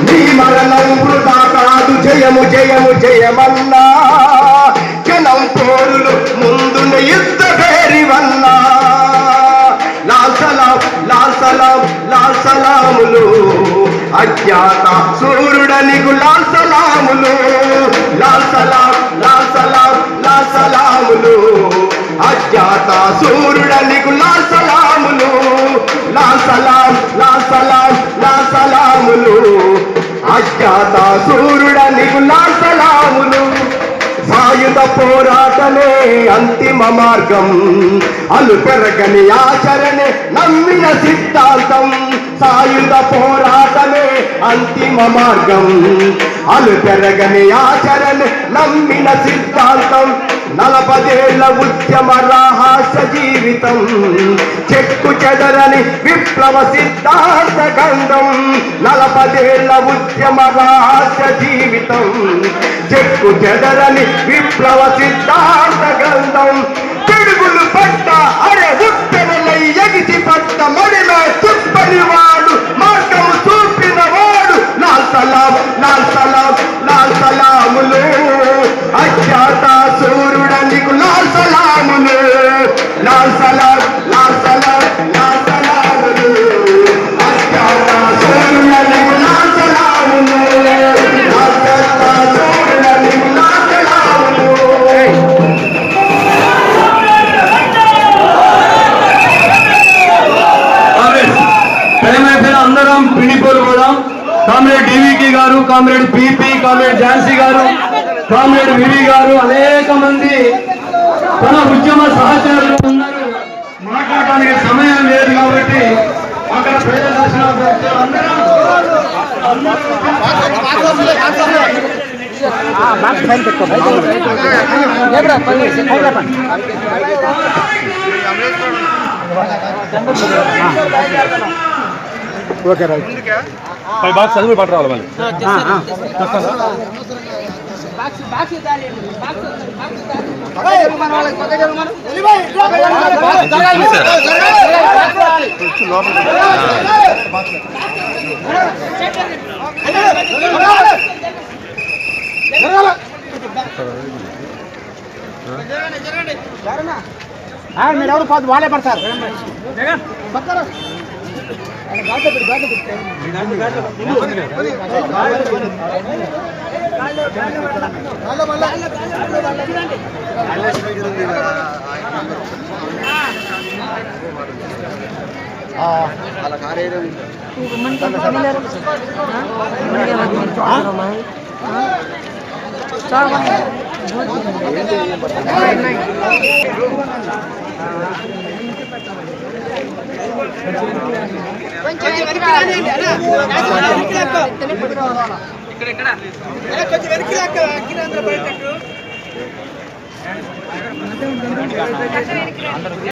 నీ మరణం వృధా కాదు, జయము జయము జయమన్నా జనం పోరులు ముందుండే యుద్ధ పేరి వన్నా. లాల్ సలాం లాల్ సలాం లాల్ సలాములు, అజ్ఞాత సూర్యుడనికు లాల్ సలాములు. లాల్ సలాం లాల్ సలాం లాల్ సలాములు, అజ్ఞాత సూర్యుడనికు లాల్ సలాములు. లాల్ సలాం లాల్ సలాం లాల్ సలాములు, అజ్ఞాత సూర్యుడనికు లాల్ సలాములు. సాయుధ పోరాటమే అంతిమ మార్గం, అలు పెరగని ఆచరణే నమ్మిన సిద్ధాంతం. సాయుధ పోరాటమే అంతిమ మార్గం, అలు పెరగని ఆచరణే నమ్మిన సిద్ధాంతం. 40 ఏళ్ల ఉద్యమ రహస్య జీవితం, చెక్కు చెదరని విప్లవ సిద్ధాంత గంధం. 40 ఏళ్ల ఉద్యమ రహస్య జీవితం, చెక్కు చెదరని విప్లవ సిద్ధాంత గంధం. పిడుగులు పట్ట అరే ఉత్తరలై ఎగిసి పట్ట మడిలో తిప్పని వాడు, మార్గము చూపిన వాడు. లాల్ సలాం లాల్ సలాం లాల్ సలాములు, అజ్ఞాత సూర్యుడనికు లాల్ సలాములు. లాల్ సలాం లాల్ సలాం లాల్ సలాములు, అజ్ఞాత సూర్యుడనికు లాల్ సలాములు. అజ్ఞాత సూర్యుడనికు లాల్ సలాములు. అందరం పిడిపోలు పోదాం. కామ్రేడ్ డివికి గారు, కామ్రేడ్ పిపి, కామ్రేడ్ ఝాన్సీ గారు, కామ్రేడ్ వివి గారు, అనేక మంది తన ఉద్యమ సహచరులు ఉన్నారు. మాట్లాడడానికి సమయం లేదు కాబట్టి అక్కడ ప్రజల దర్శనం అందరం ఓకే రైట్. పై బాక్స్ చదివి పట్టు రావాలి మళ్ళీ. మీరు ఎవరు కాదు, వాళ్ళే పడతారు. అలా కారే ఇక్కడ